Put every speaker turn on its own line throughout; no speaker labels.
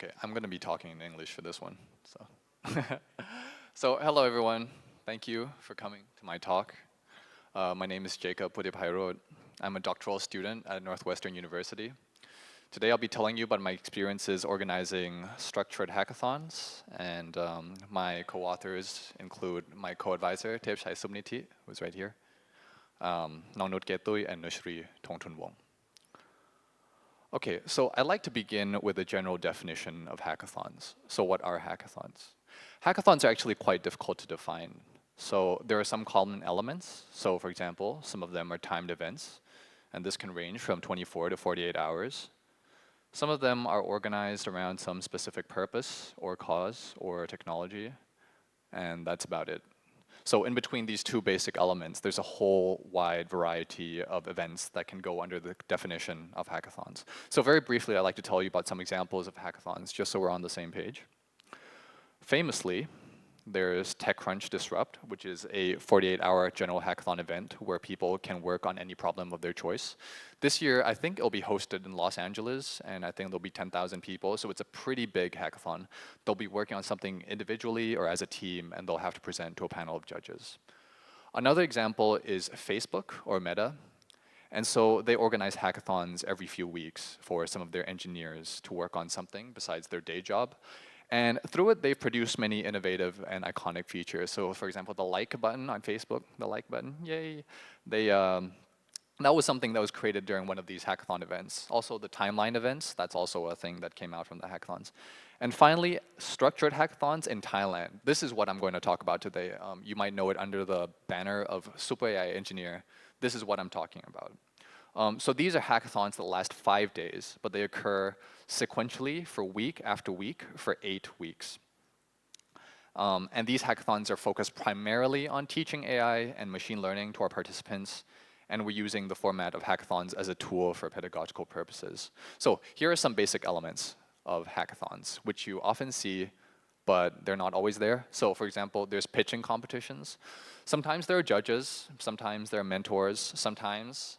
Okay, I'm going to be talking in English for this one. So hello everyone. Thank you for coming to my talk. My name is Jacob Pudipairot. I'm a doctoral student at Northwestern University. Today I'll be telling you about my experiences organizing structured hackathons, and my co-authors include my co-advisor, Tepchai Subniti, who's right here, Nongnut Ketui, and Nushri Thongthunwong. Okay, so I'd like to begin with a general definition of hackathons. So what are hackathons? Hackathons are actually quite difficult to define. So there are some common elements. So for example, some of them are timed events, and this can range from 24 to 48 hours. Some of them are organized around some specific purpose or cause or technology, and that's about it. So in between these two basic elements, there's a whole wide variety of events that can go under the definition of hackathons. So very briefly, I'd like to tell you about some examples of hackathons, just so we're on the same page. Famously, there's TechCrunch Disrupt, which is a 48-hour general hackathon event where people can work on any problem of their choice. This year, I think it'll be hosted in Los Angeles, and I think there'll be 10,000 people, so it's a pretty big hackathon. They'll be working on something individually or as a team, and they'll have to present to a panel of judges. Another example is Facebook or Meta. And so they organize hackathons every few weeks for some of their engineers to work on something besides their day job. And through it, they've produced many innovative and iconic features. So for example, the like button on Facebook, the like button, yay. That was something that was created during one of these hackathon events. Also the timeline events, that's also a thing that came out from the hackathons. And finally, structured hackathons in Thailand. This is what I'm going to talk about today. You might know it under the banner of Super AI Engineer. This is what I'm talking about. So these are hackathons that last 5 days, but they occur sequentially for week after week for 8 weeks. And these hackathons are focused primarily on teaching AI and machine learning to our participants, and we're using the format of hackathons as a tool for pedagogical purposes. So here are some basic elements of hackathons, which you often see, but they're not always there. So for example, there's pitching competitions. Sometimes there are judges, sometimes there are mentors, sometimes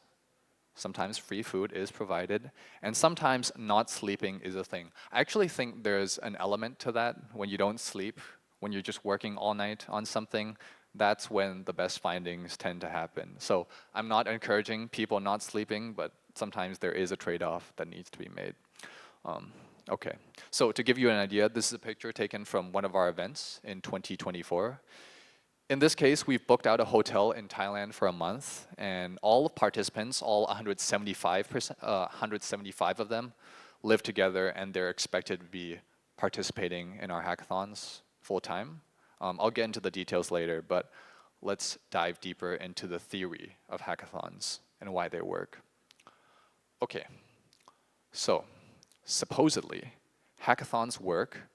free food is provided, and sometimes not sleeping is a thing. I actually think there's an element to that. When you don't sleep, when you're just working all night on something, that's when the best findings tend to happen. So I'm not encouraging people not sleeping, but sometimes there is a trade-off that needs to be made. Okay, so to give you an idea, this is a picture taken from one of our events in 2024. In this case, we've booked out a hotel in Thailand for a month, and all participants, all 175 of them, live together, and they're expected to be participating in our hackathons full-time. I'll get into the details later, but let's dive deeper into the theory of hackathons and why they work. Okay, so supposedly, hackathons work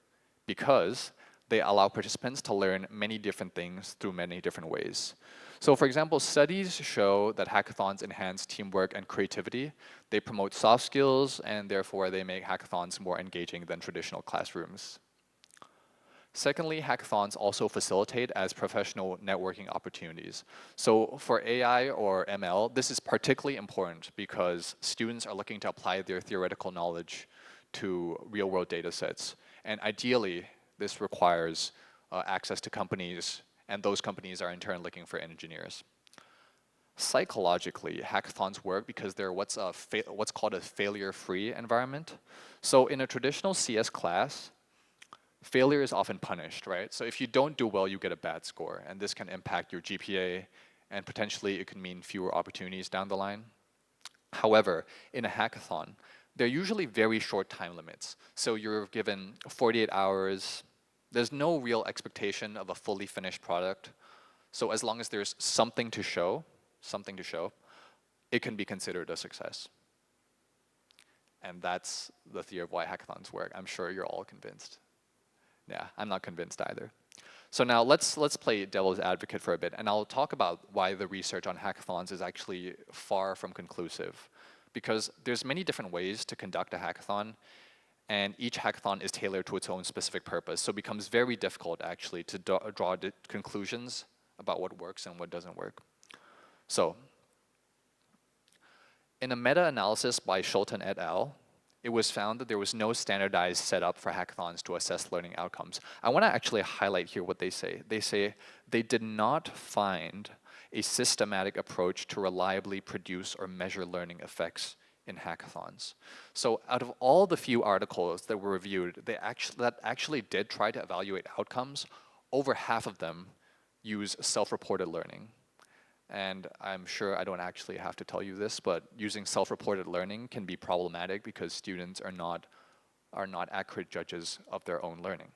because they allow participants to learn many different things through many different ways. So for example, studies show that hackathons enhance teamwork and creativity. They promote soft skills, and therefore they make hackathons more engaging than traditional classrooms. Secondly, hackathons also facilitate as professional networking opportunities. So for AI or ML, this is particularly important because students are looking to apply their theoretical knowledge to real-world data sets. And ideally, this requires access to companies, and those companies are in turn looking for engineers. Psychologically, hackathons work because they're what's called a failure-free environment. So in a traditional CS class, failure is often punished, right? So if you don't do well, you get a bad score, and this can impact your GPA, and potentially it can mean fewer opportunities down the line. However, in a hackathon, they're usually very short time limits. So you're given 48 hours. There's no real expectation of a fully finished product. So as long as there's something to show, it can be considered a success. And that's the theory of why hackathons work. I'm sure you're all convinced. Yeah, I'm not convinced either. So now let's play devil's advocate for a bit, and I'll talk about why the research on hackathons is actually far from conclusive. Because there's many different ways to conduct a hackathon, and each hackathon is tailored to its own specific purpose. So it becomes very difficult actually to draw conclusions about what works and what doesn't work. So in a meta-analysis by Schulten et al., it was found that there was no standardized setup for hackathons to assess learning outcomes. I want to actually highlight here what they say. They say they did not find a systematic approach to reliably produce or measure learning effects in hackathons. So out of all the few articles that were reviewed, that actually did try to evaluate outcomes, over half of them use self-reported learning. And I'm sure I don't actually have to tell you this, but using self-reported learning can be problematic because students are not accurate judges of their own learning.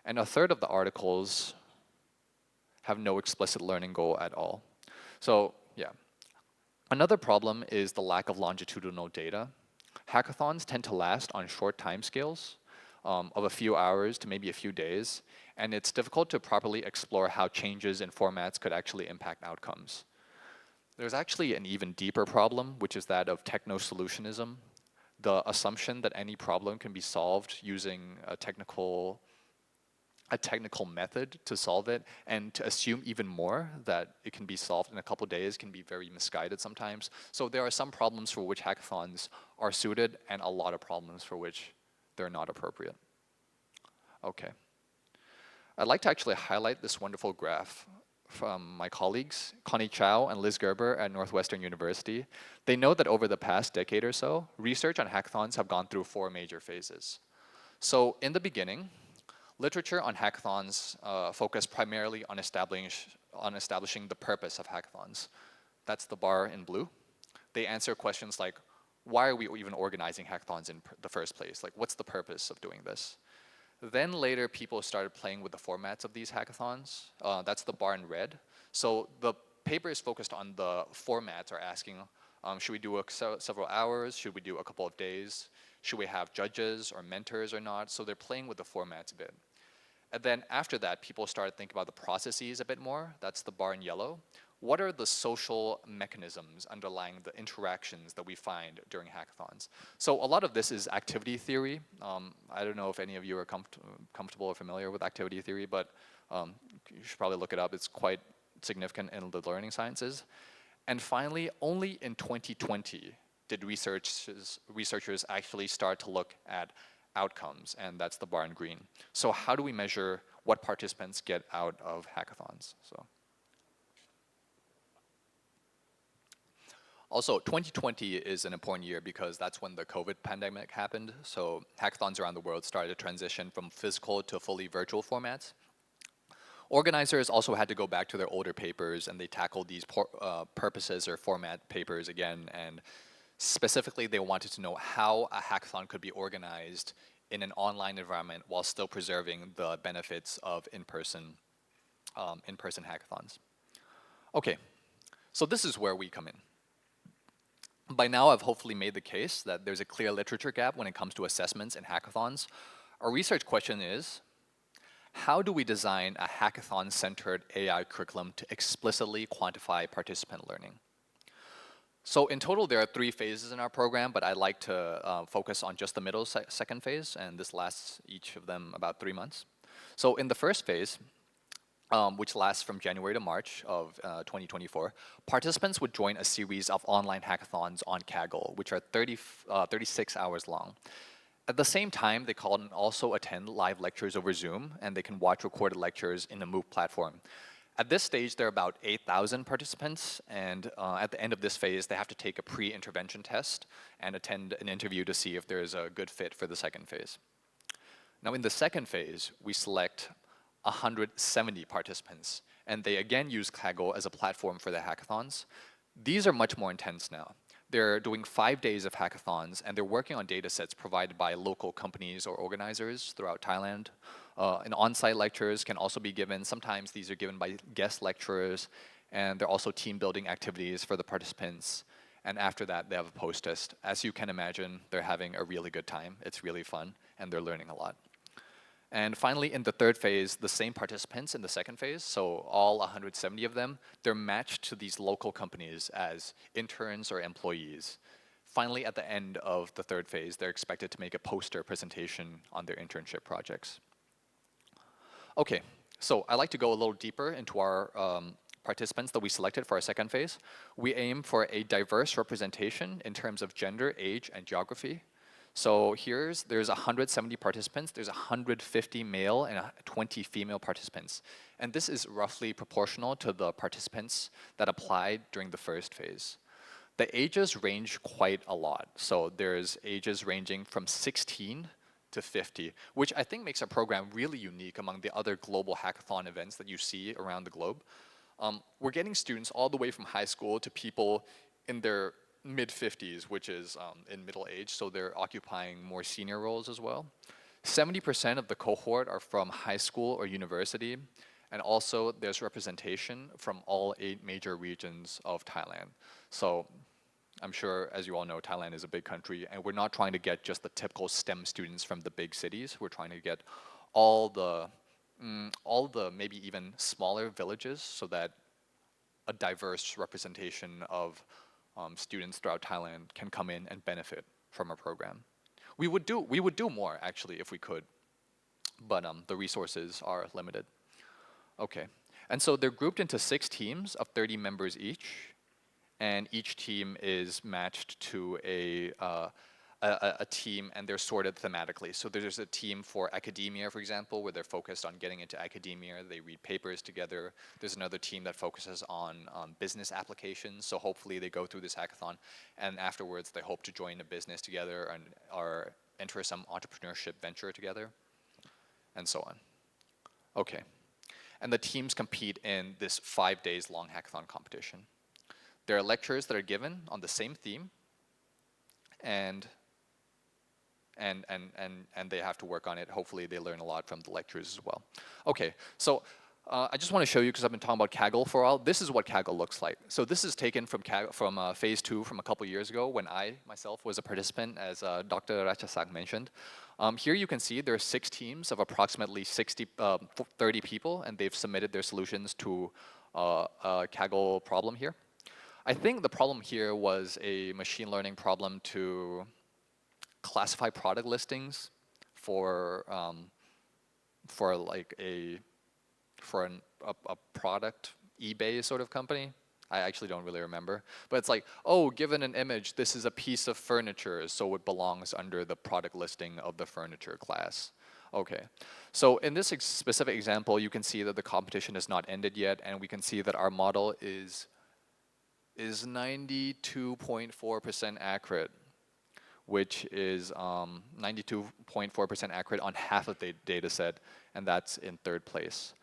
And a third of the articles have no explicit learning goal at all. So yeah. Another problem is the lack of longitudinal data. Hackathons tend to last on short timescales of a few hours to maybe a few days, and it's difficult to properly explore how changes in formats could actually impact outcomes. There's actually an even deeper problem, which is that of techno-solutionism, the assumption that any problem can be solved using a technical method to solve it, and to assume even more that it can be solved in a couple days can be very misguided sometimes. So there are some problems for which hackathons are suited and a lot of problems for which they're not appropriate. Okay. I'd like to actually highlight this wonderful graph from my colleagues, Connie Chow and Liz Gerber at Northwestern University. They note that over the past decade or so, research on hackathons have gone through 4 major phases. So in the beginning, literature on hackathons focused primarily on establishing the purpose of hackathons. That's the bar in blue. They answer questions like, why are we even organizing hackathons in the first place? Like, what's the purpose of doing this? Then later, people started playing with the formats of these hackathons. That's the bar in red. So the paper is focused on the formats, or asking, should we do several hours? Should we do a couple of days? Should we have judges or mentors or not? So they're playing with the formats a bit. And then after that, people started thinking about the processes a bit more. That's the bar in yellow. What are the social mechanisms underlying the interactions that we find during hackathons? So a lot of this is activity theory. I don't know if any of you are comfortable or familiar with activity theory, but you should probably look it up. It's quite significant in the learning sciences. And finally, only in 2020 did researchers actually start to look at outcomes, and that's the bar in green. So how do we measure what participants get out of hackathons? Also, 2020 is an important year because that's when the COVID pandemic happened. So hackathons around the world started to transition from physical to fully virtual formats. Organizers also had to go back to their older papers, and they tackled these purposes or format papers again. And specifically, they wanted to know how a hackathon could be organized in an online environment while still preserving the benefits of in-person hackathons. Okay, so this is where we come in. By now, I've hopefully made the case that there's a clear literature gap when it comes to assessments in hackathons. Our research question is, how do we design a hackathon-centered AI curriculum to explicitly quantify participant learning? So in total, there are 3 phases in our program, but I'd like to focus on just the middle second phase, and this lasts each of them about 3 months. So in the first phase, which lasts from January to March of 2024, participants would join a series of online hackathons on Kaggle, which are 36 hours long. At the same time, they can also attend live lectures over Zoom, and they can watch recorded lectures in the MOOC platform. At this stage, there are about 8,000 participants, and at the end of this phase, they have to take a pre-intervention test and attend an interview to see if there's a good fit for the second phase. Now, in the second phase, we select 170 participants, and they again use Kaggle as a platform for their hackathons. These are much more intense now. They're doing 5 days of hackathons, and they're working on data sets provided by local companies or organizers throughout Thailand. And on-site lectures can also be given. Sometimes these are given by guest lecturers, and they're also team-building activities for the participants. And after that, they have a post-test. As you can imagine, they're having a really good time. It's really fun, and they're learning a lot. And finally, in the third phase, the same participants in the second phase, so all 170 of them, they're matched to these local companies as interns or employees. Finally, at the end of the third phase, they're expected to make a poster presentation on their internship projects. Okay, so I'd like to go a little deeper into our participants that we selected for our second phase. We aim for a diverse representation in terms of gender, age, and geography. So there's 170 participants, there's 150 male and 20 female participants. And this is roughly proportional to the participants that applied during the first phase. The ages range quite a lot. So there's ages ranging from 16 to 50, which I think makes our program really unique among the other global hackathon events that you see around the globe. We're getting students all the way from high school to people in their mid-50s, which is in middle age, so they're occupying more senior roles as well. 70% of the cohort are from high school or university, and also there's representation from all 8 major regions of Thailand. So I'm sure, as you all know, Thailand is a big country, and we're not trying to get just the typical STEM students from the big cities. We're trying to get all the maybe even smaller villages so that a diverse representation of students throughout Thailand can come in and benefit from our program. We would do more actually if we could, but the resources are limited. Okay, and so they're grouped into 6 teams of 30 members each, and each team is matched to a team, and they're sorted thematically. So there's a team for academia, for example, where they're focused on getting into academia. They read papers together. There's another team that focuses on business applications. So hopefully they go through this hackathon, and afterwards they hope to join a business together or enter some entrepreneurship venture together, and so on. Okay, and the teams compete in this 5 days long hackathon competition. There are lectures that are given on the same theme, and they have to work on it. Hopefully they learn a lot from the lectures as well. Okay, so I just want to show you, because I've been talking about Kaggle for a while, this is what Kaggle looks like. So this is taken from phase 2 from a couple years ago when I myself was a participant, as Dr. Rachasak mentioned. Here you can see there are 6 teams of approximately 30 people, and they've submitted their solutions to a Kaggle problem here. I think the problem here was a machine learning problem to classify product listings for like a product eBay sort of company. I actually don't really remember, but it's like, oh, given an image, this is a piece of furniture, so it belongs under the product listing of the furniture class. Okay, so in this specific example, you can see that the competition has not ended yet, and we can see that our model is 92.4% accurate, which is 92.4% accurate on half of the data set, and that's in 3rd place.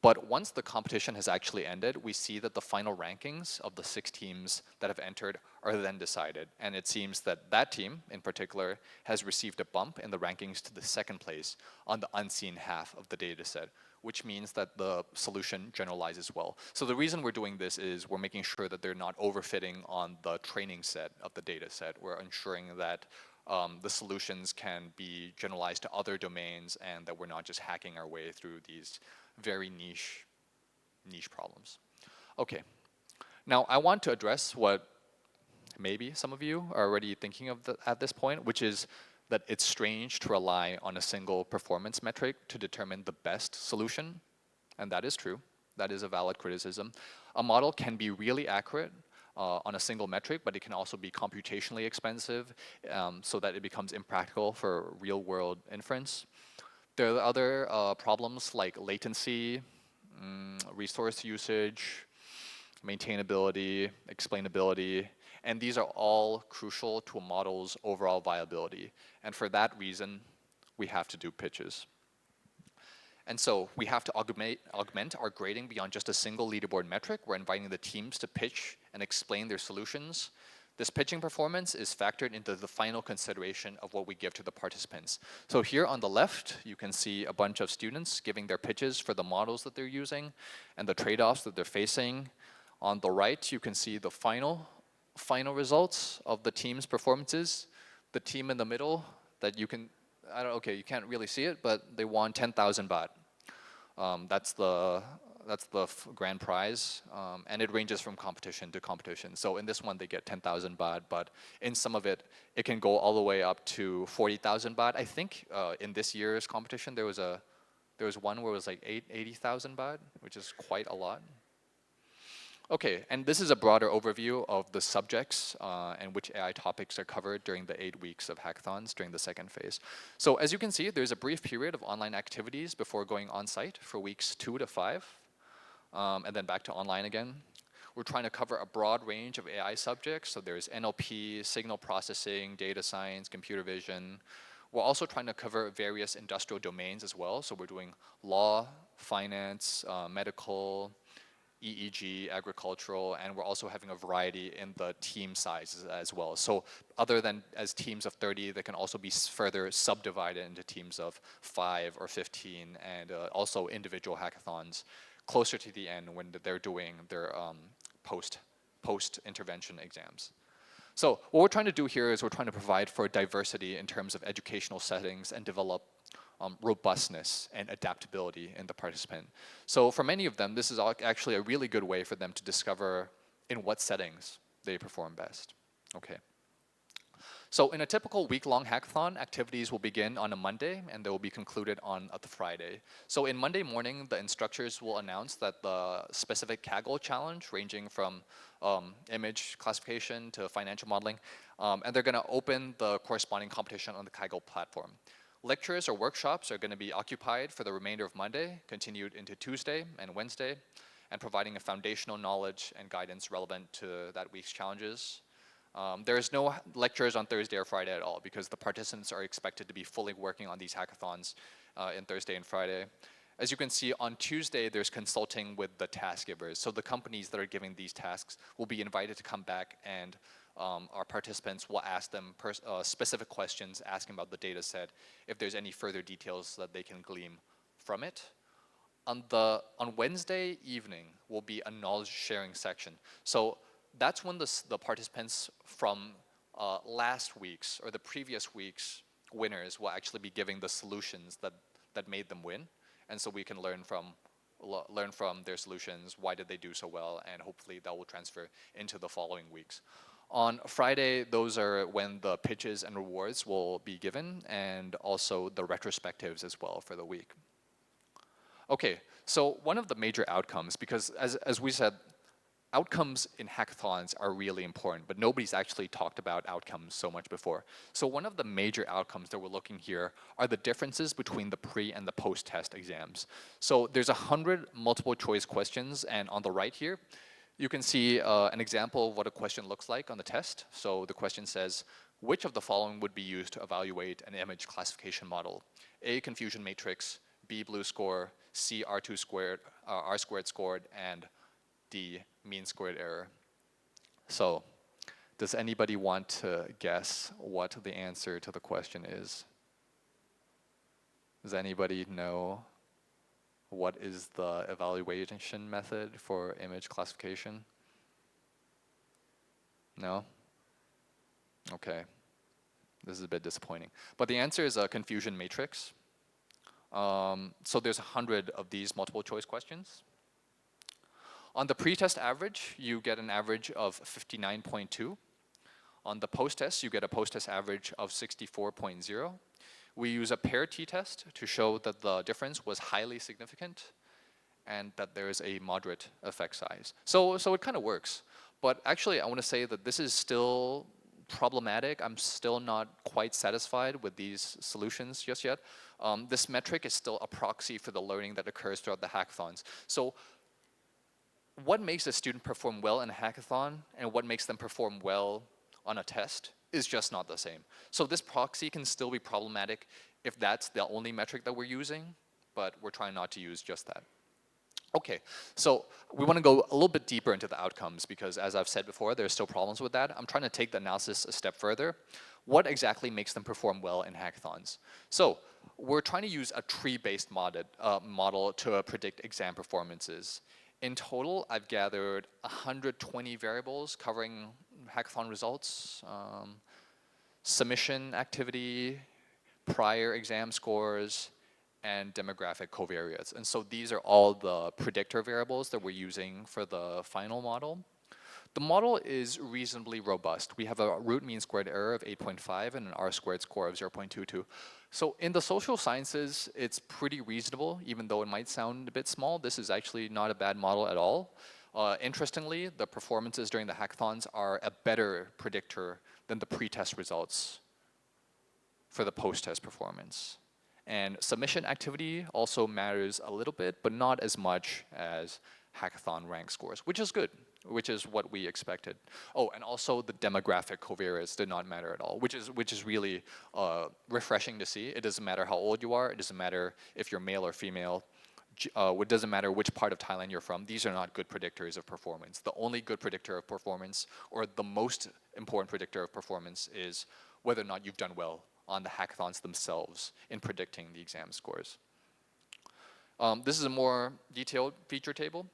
But once the competition has actually ended, we see that the final rankings of the 6 teams that have entered are then decided. And it seems that that team, in particular, has received a bump in the rankings to the 2nd place on the unseen half of the data set, which means that the solution generalizes well. So the reason we're doing this is we're making sure that they're not overfitting on the training set of the data set. We're ensuring that the solutions can be generalized to other domains, and that we're not just hacking our way through these very niche problems. Okay, now I want to address what maybe some of you are already thinking of at this point, which is that it's strange to rely on a single performance metric to determine the best solution, and that is true. That is a valid criticism. A model can be really accurate on a single metric, but it can also be computationally expensive, so that it becomes impractical for real-world inference. There are other problems like latency, resource usage, maintainability, explainability, and these are all crucial to a model's overall viability. And for that reason, we have to do pitches. And so we have to augment our grading beyond just a single leaderboard metric. We're inviting the teams to pitch and explain their solutions. This pitching performance is factored into the final consideration of what we give to the participants. So here on the left, you can see a bunch of students giving their pitches for the models that they're using and the trade-offs that they're facing. On the right, you can see the final results of the team's performances. The team in the middle that you can, okay, you can't really see it, but they won 10,000 baht. That's the grand prize, and it ranges from competition to competition. So in this one, they get 10,000 baht, but in some of it, it can go all the way up to 40,000 baht. I think in this year's competition, there was one where it was like 80,000 baht, which is quite a lot. Okay, and this is a broader overview of the subjects and which AI topics are covered during the 8 weeks of hackathons during the second phase. So as you can see, there's a brief period of online activities before going on-site for weeks 2 to 5, and then back to online again. We're trying to cover a broad range of AI subjects. So there's NLP, signal processing, data science, computer vision. We're also trying to cover various industrial domains as well. So we're doing law, finance, medical, EEG, agricultural, and we're also having a variety in the team sizes as well. So other than as teams of 30, they can also be further subdivided into teams of 5 or 15, and also individual hackathons closer to the end when they're doing their post-intervention exams. So what we're trying to do here is we're trying to provide for diversity in terms of educational settings and develop robustness and adaptability in the participant. So for many of them, this is actually a really good way for them to discover in what settings they perform best. Okay. So in a typical week-long hackathon, activities will begin on a Monday and they will be concluded on a Friday. So in Monday morning, the instructors will announce that the specific Kaggle challenge, ranging from image classification to financial modeling, and they're gonna open the corresponding competition on the Kaggle platform. Lectures or workshops are gonna be occupied for the remainder of Monday, continued into Tuesday and Wednesday, and providing a foundational knowledge and guidance relevant to that week's challenges. There's no lectures on Thursday or Friday at all because the participants are expected to be fully working on these hackathons in Thursday and Friday. As you can see, on Tuesday, there's consulting with the task givers. So the companies that are giving these tasks will be invited to come back, and our participants will ask them specific questions, asking about the data set, if there's any further details that they can glean from it. On Wednesday evening will be a knowledge sharing section. So that's when the participants from last week's or the previous week's winners will actually be giving the solutions that made them win. And so we can learn from their solutions, why did they do so well, and hopefully that will transfer into the following weeks. On Friday, those are when the pitches and rewards will be given, and also the retrospectives as well for the week. Okay, so one of the major outcomes, because as we said, outcomes in hackathons are really important, but nobody's actually talked about outcomes so much before. So one of the major outcomes that we're looking here are the differences between the pre and the post-test exams. So there's 100 multiple choice questions, and on the right here, you can see an example of what a question looks like on the test. So the question says, which of the following would be used to evaluate an image classification model? A, confusion matrix, B, blue score, C, R2 squared, R squared scored, and D, mean squared error. So does anybody want to guess what the answer to the question is? Does anybody know what is the evaluation method for image classification? No? Okay. This is a bit disappointing. But the answer is a confusion matrix. So there's 100 of these multiple choice questions. On the pre-test average, you get an average of 59.2. On the post-test, you get a post-test average of 64.0. We use a paired t-test to show that the difference was highly significant and that there is a moderate effect size. So it kind of works. But actually, I want to say that this is still problematic. I'm still not quite satisfied with these solutions just yet. This metric is still a proxy for the learning that occurs throughout the hackathons. So what makes a student perform well in a hackathon and what makes them perform well on a test is just not the same. So this proxy can still be problematic if that's the only metric that we're using, but we're trying not to use just that. Okay, so we want to go a little bit deeper into the outcomes because as I've said before, there's still problems with that. I'm trying to take the analysis a step further. What exactly makes them perform well in hackathons? So we're trying to use a tree-based model to predict exam performances. In total, I've gathered 120 variables covering hackathon results, submission activity, prior exam scores, and demographic covariates. And so these are all the predictor variables that we're using for the final model. The model is reasonably robust. We have a root mean squared error of 8.5 and an R squared score of 0.22. So in the social sciences, it's pretty reasonable, even though it might sound a bit small. This is actually not a bad model at all. Interestingly, the performances during the hackathons are a better predictor than the pre-test results for the post-test performance. And submission activity also matters a little bit, but not as much as hackathon rank scores, which is good, which is what we expected. Oh, and also the demographic covariates did not matter at all, which is really refreshing to see. It doesn't matter how old you are. It doesn't matter if you're male or female. It doesn't matter which part of Thailand you're from. These are not good predictors of performance. The only good predictor of performance, or the most important predictor of performance, is whether or not you've done well on the hackathons themselves in predicting the exam scores. This is a more detailed feature table.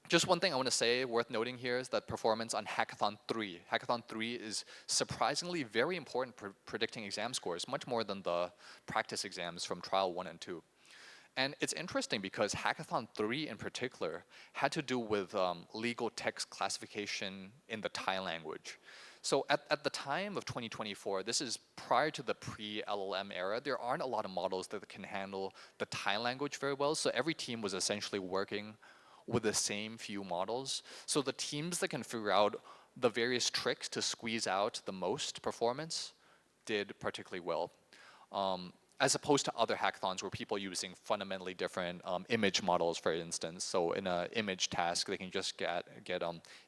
Just one thing I want to say worth noting here is that performance on Hackathon 3. Hackathon 3 is surprisingly very important for predicting exam scores, much more than the practice exams from trial 1 and 2. And it's interesting because Hackathon 3 in particular had to do with legal text classification in the Thai language. So at the time of 2024, this is prior to the pre-LLM era, there aren't a lot of models that can handle the Thai language very well. So every team was essentially working with the same few models. So the teams that can figure out the various tricks to squeeze out the most performance did particularly well. As opposed to other hackathons where people are using fundamentally different image models, for instance. So in an image task, they can just get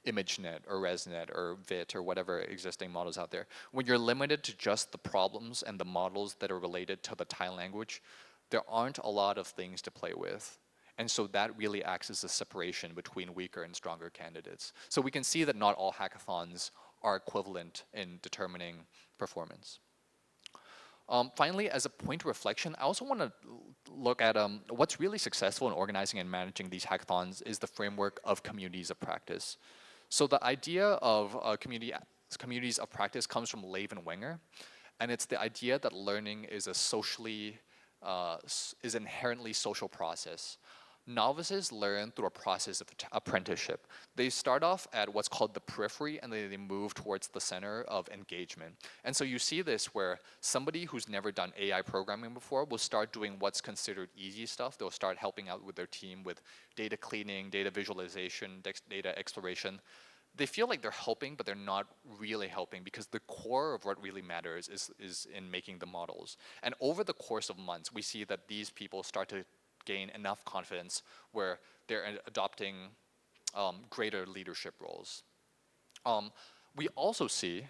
ImageNet or ResNet or VIT or whatever existing models out there. When you're limited to just the problems and the models that are related to the Thai language, there aren't a lot of things to play with. And so that really acts as a separation between weaker and stronger candidates. So we can see that not all hackathons are equivalent in determining performance. Finally, as a point of reflection, I also want to look at what's really successful in organizing and managing these hackathons is the framework of communities of practice. So the idea of communities of practice comes from Lev and Wenger, and it's the idea that learning is is inherently social process. Novices learn through a process of apprenticeship. They start off at what's called the periphery and then they move towards the center of engagement. And so you see this where somebody who's never done AI programming before will start doing what's considered easy stuff. They'll start helping out with their team with data cleaning, data visualization, data exploration. They feel like they're helping, but they're not really helping because the core of what really matters is in making the models. And over the course of months, we see that these people start to gain enough confidence where they're adopting greater leadership roles. We also see,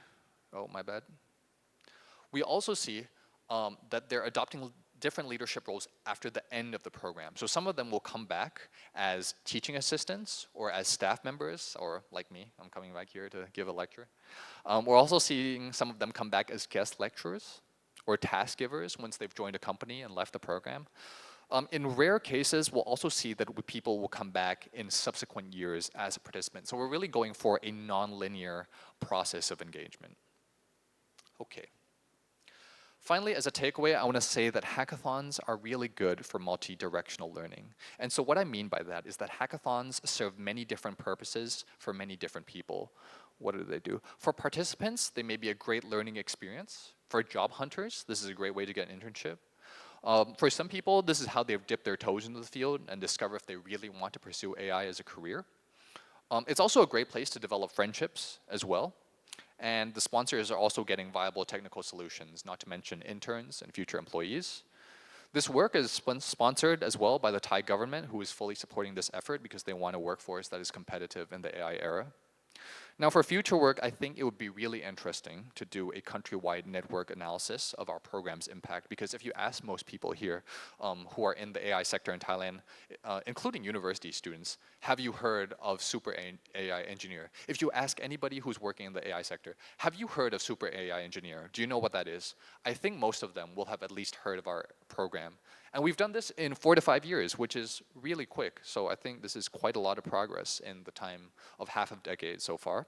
we also see that they're adopting different leadership roles after the end of the program. So some of them will come back as teaching assistants or as staff members, or like me, I'm coming back here to give a lecture. We're also seeing some of them come back as guest lecturers or task givers once they've joined a company and left the program. In rare cases, we'll also see that people will come back in subsequent years as a participant. So we're really going for a non-linear process of engagement. Okay. Finally, as a takeaway, I want to say that hackathons are really good for multi-directional learning. And so what I mean by that is that hackathons serve many different purposes for many different people. What do? For participants, they may be a great learning experience. For job hunters, this is a great way to get an internship. For some people, this is how they've dipped their toes into the field and discover if they really want to pursue AI as a career. It's also a great place to develop friendships as well. And the sponsors are also getting viable technical solutions, not to mention interns and future employees. This work is sponsored as well by the Thai government, who is fully supporting this effort because they want a workforce that is competitive in the AI era. Now for future work, I think it would be really interesting to do a countrywide network analysis of our program's impact, because if you ask most people here who are in the AI sector in Thailand, including university students, have you heard of Super AI Engineer? If you ask anybody who's working in the AI sector, have you heard of Super AI Engineer? Do you know what that is? I think most of them will have at least heard of our program. And we've done this in 4 to 5 years, which is really quick. So I think this is quite a lot of progress in the time of half a decade so far.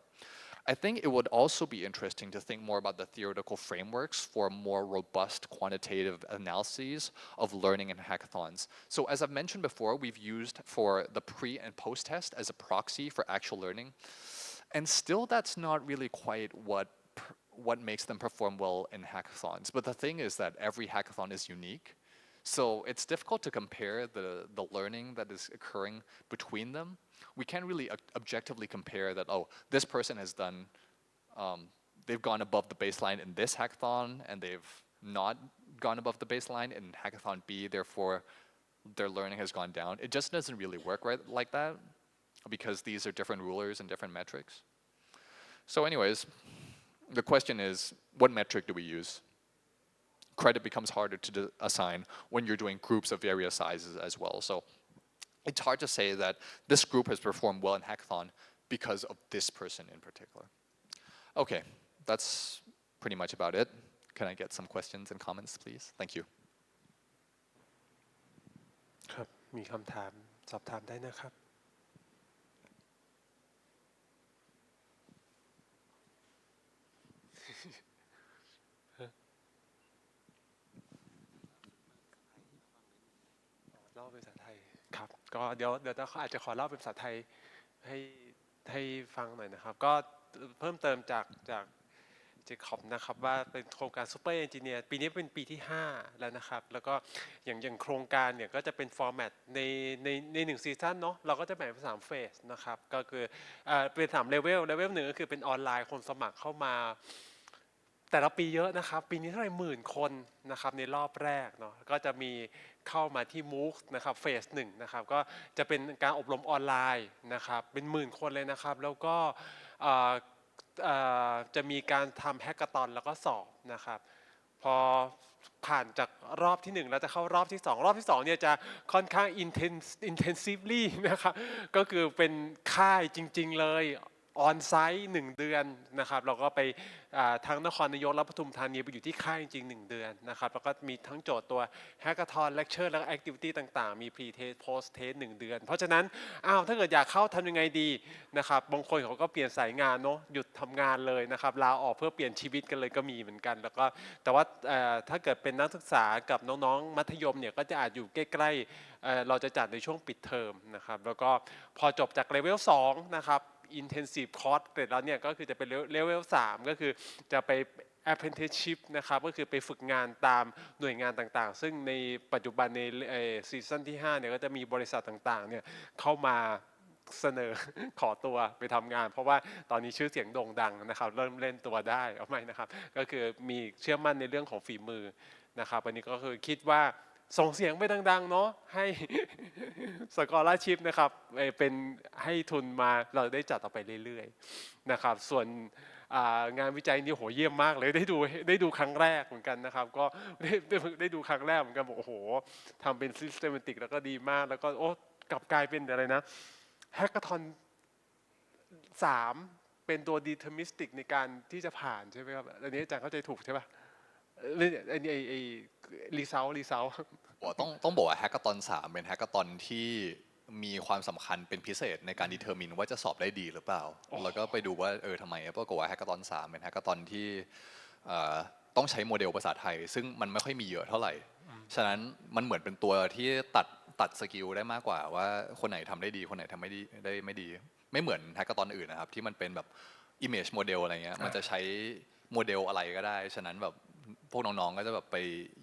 I think it would also be interesting to think more about the theoretical frameworks for more robust quantitative analyses of learning in hackathons. So as I've mentioned before, we've used for the pre and post test as a proxy for actual learning. And still that's not really quite what makes them perform well in hackathons. But the thing is that every hackathon is unique. So it's difficult to compare the learning that is occurring between them. We can't really objectively compare that, oh, this person has done, they've gone above the baseline in this hackathon and they've not gone above the baseline in hackathon B, therefore their learning has gone down. It just doesn't really work right like that because these are different rulers and different metrics. So anyways, the question is, what metric do we use? Credit becomes harder to assign when you're doing groups of various sizes as well. So it's hard to say that this group has performed well in hackathon because of this person in particular. Okay, that's pretty much about it. Can I get some questions and comments, please? Thank you.
ครับมีคำถามสอบถามได้นะครับเล่าเป็นภาษาไทยครับก็เดี๋ยวเขาอาจจะขอเล่าเป็นภาษาไทยให้ฟังหน่อยนะครับก็เพิ่มเติมจากเจคอบนะครับว่าเป็นโครงการซูเปอร์เอนจิเนียร์ปีนี้เป็นปีที่5แล้วนะครับแล้วก็อย่างโครงการเนี่ยก็จะเป็นฟอร์แมตใน1ซีซั่นเนาะเราก็จะแบ่งเป็น3เฟสนะครับก็คือเป็น3เลเวลหนึ่งก็คือเป็นออนไลน์คนสมัครเข้ามาแต่ละปีเยอะนะครับปีนี้เท่าไหร่10,000 คนนะครับในรอบแรกเนาะก็จะมีเข้ามาที่ MOOC นะครับเฟส1นะครับก็จะเป็นการอบรมออนไลน์นะครับเป็น10,000 คนเลยนะครับแล้วก็จะมีการทำแฮกเกอร์ตอนแล้วก็สอบนะครับพอผ่านจากรอบที่1แล้วจะเข้ารอบที่2รอบที่2เนี่ยจะค่อนข้าง intensively นะครับก็คือเป็นค่ายจริงๆเลยออนไซต์1 เดือนนะครับเราก็ไปทั้งนครนายกและปทุมธานีไปอยู่ที่ค่ายจริงๆ1 เดือนนะครับแล้วก็มีทั้งโจทย์ตัวแฮกเกอร์ทอนเลคเชอร์แล้วก็แอคทิวิตี้ต่างๆมีพรีเทสโพสเทส1 เดือนเพราะฉะนั้นถ้าเกิดอยากเข้าทำยังไงดีนะครับบางคนเขาก็เปลี่ยนสายงานเนาะหยุดทำงานเลยนะครับลาออกเพื่อเปลี่ยนชีวิตกันเลยก็มีเหมือนกันแล้วก็แต่ว่าถ้าเกิดเป็นนักศึกษากับน้องๆมัธยมเนี่ยก็จะอาจอยู่ใกล้ๆเราจะจัดในช่วงปิดเทอมนะครับแล้วก็พอจบจากเลเวล2นะครับintensive course เสร็จแล้วเนี่ยก็คือจะเป็นเลเวล3ก็คือจะไป apprenticeship นะครับก็คือไปฝึกงานตามหน่วยงานต่างๆซึ่งในปัจจุบันในซีซั่นที่5เนี่ยก็จะมีบริษัทต่างๆเนี่ยเข้ามาเสนอ ขอตัวไปทำงานเพราะว่าตอนนี้ชื่อเสียงโด่งดังนะครับเริ่มเล่นตัวได้เอาไหมนะครับก็คือมีเชื่อมั่นในเรื่องของฝีมือนะครับอันนี้ก็คือคิดว่าส่งเสียงไปดังๆเนาะให้ สกอลาร์ชิพนะครับเป็นให้ทุนมาเราได้จัดต่อไปเรื่อยๆนะครับส่วนงานวิจัยนี่โหเยี่ยมมากเลยได้ดูครั้งแรกเหมือนกันนะครับก็ได้ดูครั้งแรกเหมือนกันบอกโอ้โหทำเป็น systematic แล้วก็ดีมากแล้วก็โอ้กลับกลายเป็นอะไรนะแฮกเกอร์ทอน3เป็นตัว deterministic ในการที่จะผ่านใช่ไหมครับอันนี้อาจารย์เข้าใจถูกใช่ป่ะไอ้รีเซล
ต้องบอกว่าแฮกเกอร์ตอน3เป็นแฮกเกอร์ตอนที่มีความสำคัญเป็นพิเศษในการดีเทอร์มินว่าจะสอบได้ดีหรือเปล่าแล้วก็ไปดูว่าทำไมปรากฏว่าแฮกเกอร์ตอน3เป็นแฮกเกอร์ตอนที่ต้องใช้โมเดลภาษาไทยซึ่งมันไม่ค่อยมีเยอะเท่าไหร่ฉะนั้นมันเหมือนเป็นตัวที่ตัดสกิลได้มากกว่าว่าคนไหนทำได้ดีคนไหนทำไม่ดีไม่เหมือนแฮกเกอร์ตอนอื่นนะครับที่มันเป็นแบบ image model อะไรเงี้ยมันจะใช้โมเดลอะไรก็ได้ฉะนั้นแบบพวกน้องๆก็จะแบบไป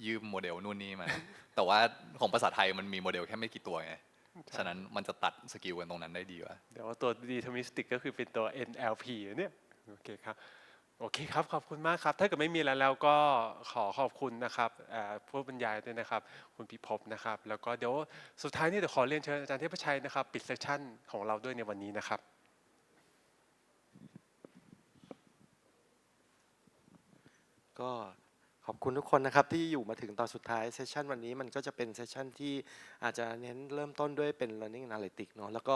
ยืมโมเดลนู่นนี่มาแต่ว่าของภาษาไทยมันมีโมเดลแค่ไม่กี่ตัวไงฉะนั้นมันจะตัดสกิลกันตรงนั้นได้ดีกว่า
เดี๋ยวตัว deterministic ก็คือเป็นตัว NLP เนี่ยโอเคครับขอบคุณมากครับถ้าเกิดไม่มีแล้วก็ขอบคุณนะครับผู้บรรยายด้วยนะครับคุณพิภพนะครับแล้วก็เดี๋ยวสุดท้ายนี่เดี๋ยวขอเรียนเชิญอาจารย์เทพชัยนะครับปิดเซสชั่นของเราด้วยในวันนี้นะครับ
ก็ขอบคุณทุกคนนะครับที่อยู่มาถึงตอนสุดท้ายเซสชันวันนี้มันก็จะเป็นเซสชันที่อาจจะเน้นเริ่มต้นด้วยเป็น learning analytics เนาะแล้วก็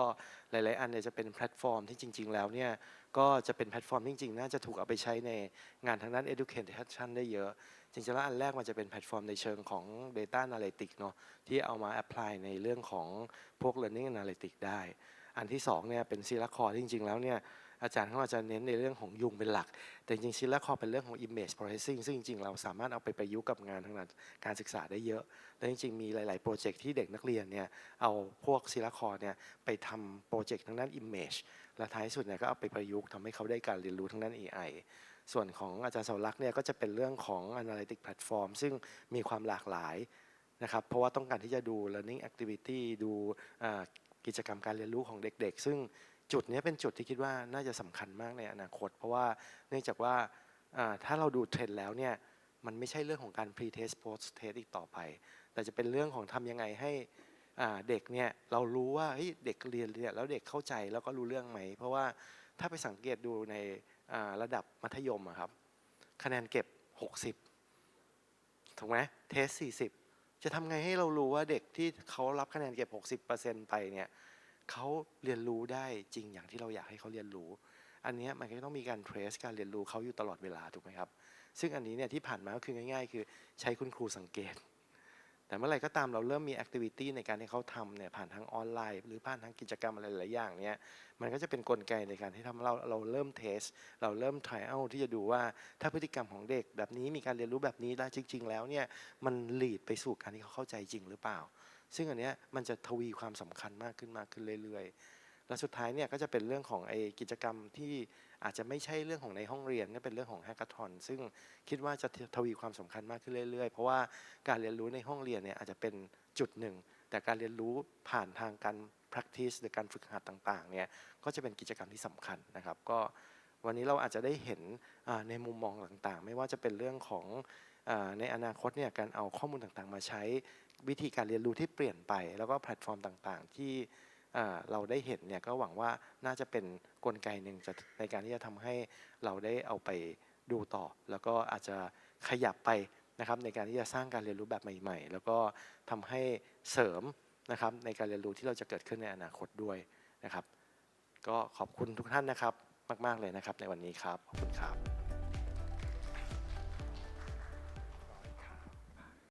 หลายๆอันเนี่ยจะเป็นแพลตฟอร์มที่จริงๆแล้วเนี่ยก็จะเป็นแพลตฟอร์มที่จริงๆน่าจะถูกเอาไปใช้ในงานทางด้าน education ได้เยอะจริงๆแล้วอันแรกมันจะเป็นแพลตฟอร์มในเชิงของ data analytics เนาะที่เอามา apply ในเรื่องของพวก learning analytics ได้อันที่2เนี่ยเป็นซีลาคอร์ที่จริงๆแล้วเนี่ยอาจารย์เขาอาจจะเน้นในเรื่องของยุงเป็นหลักแต่จริงๆซิลล่าคอเป็นเรื่องของ image processing ซึ่งจริงๆเราสามารถเอาไปประยุกต์กับงานทางด้านการศึกษาได้เยอะและจริงๆมีหลายๆโปรเจกต์ที่เด็กนักเรียนเนี่ยเอาพวกซิลล่าคอเนี่ยไปทำโปรเจกต์ทางด้าน image และท้ายสุดเนี่ยก็เอาไปประยุกต์ทำให้เขาได้การเรียนรู้ทางด้าน AI ส่วนของอาจารย์เสาลักษณ์เนี่ยก็จะเป็นเรื่องของ analytic platform ซึ่งมีความหลากหลาย นะครับเพราะว่าต้องการที่จะดู learning activity ดูกิจกรรมการเรียนรู้ของเด็กๆซึ่งจุดนี้เป็นจุดที่คิดว่าน่าจะสำคัญมากในอนาคตเพราะว่าเนื่องจากว่าถ้าเราดูเทรนด์แล้วเนี่ยมันไม่ใช่เรื่องของการ pre test post test อีกต่อไปแต่จะเป็นเรื่องของทำยังไงให้เด็กเนี่ยเรารู้ว่าเด็กเรียนแล้วเด็กเข้าใจแล้วก็รู้เรื่องไหมเพราะว่าถ้าไปสังเกตดูในระดับมัธยมครับคะแนนเก็บ60ถูกไหมเทส40จะทำไงให้เรารู้ว่าเด็กที่เขารับคะแนนเก็บ 60% ไปเนี่ยเขาเรียนรู้ได้จริงอย่างที่เราอยากให้เขาเรียนรู้อันนี้มันก็ต้องมีการเทรสการเรียนรู้เขาอยู่ตลอดเวลาถูกไหมครับซึ่งอันนี้เนี่ยที่ผ่านมาก็คือง่ายๆคือใช้คุณครูสังเกตแต่เมื่อไหร่ก็ตามเราเริ่มมีแอคทิวิตี้ในการให้เขาทำเนี่ยผ่านทางออนไลน์หรือผ่านทางกิจกรรมอะไรหลายอย่างเนี่ยมันก็จะเป็นกลไกในการที่ทำเราเริ่มเทสเราเริ่ม trial ที่จะดูว่าถ้าพฤติกรรมของเด็กแบบนี้มีการเรียนรู้แบบนี้แล้วจริงๆแล้วเนี่ยมัน lead ไปสู่การที่เขาเข้าใจจริงหรือเปล่าซึ่งอันเนี้ยมันจะทวีความสำคัญมากขึ้นเรื่อยๆและสุดท้ายเนี่ยก็จะเป็นเรื่องของกิจกรรมที่อาจจะไม่ใช่เรื่องของในห้องเรียนก็เป็นเรื่องของแฮก a า h อนซึ่งคิดว่าจะทวีความสำคัญมากขึ้นเรื่อยๆเพราะว่าการเรียนรู้ในห้องเรียนเนี่ยอาจจะเป็นจุดหนึ่งแต่การเรียนรู้ผ่านทางการ practice หรือการฝึกหัดต่างๆเนี่ยก็จะเป็นกิจกรรมที่สำคัญนะครับก็วันนี้เราอาจจะได้เห็นในมุมมองต่างๆไม่ว่าจะเป็นเรื่องของในอนาคตเนี่ยการเอาข้อมูลต่างๆมาใช้วิธีการเรียนรู้ที่เปลี่ยนไปแล้วก็แพลตฟอร์มต่างๆที่เราได้เห็นเนี่ยก็หวังว่าน่าจะเป็นกลไกหนึ่งในการที่จะทำให้เราได้เอาไปดูต่อแล้วก็อาจจะขยับไปนะครับในการที่จะสร้างการเรียนรู้แบบใหม่ๆแล้วก็ทำให้เสริมนะครับในการเรียนรู้ที่เราจะเกิดขึ้นในอนาคตด้วยนะครับก็ขอบคุณทุกท่านนะครับมากๆเลยนะครับในวันนี้ครับขอบคุณครับ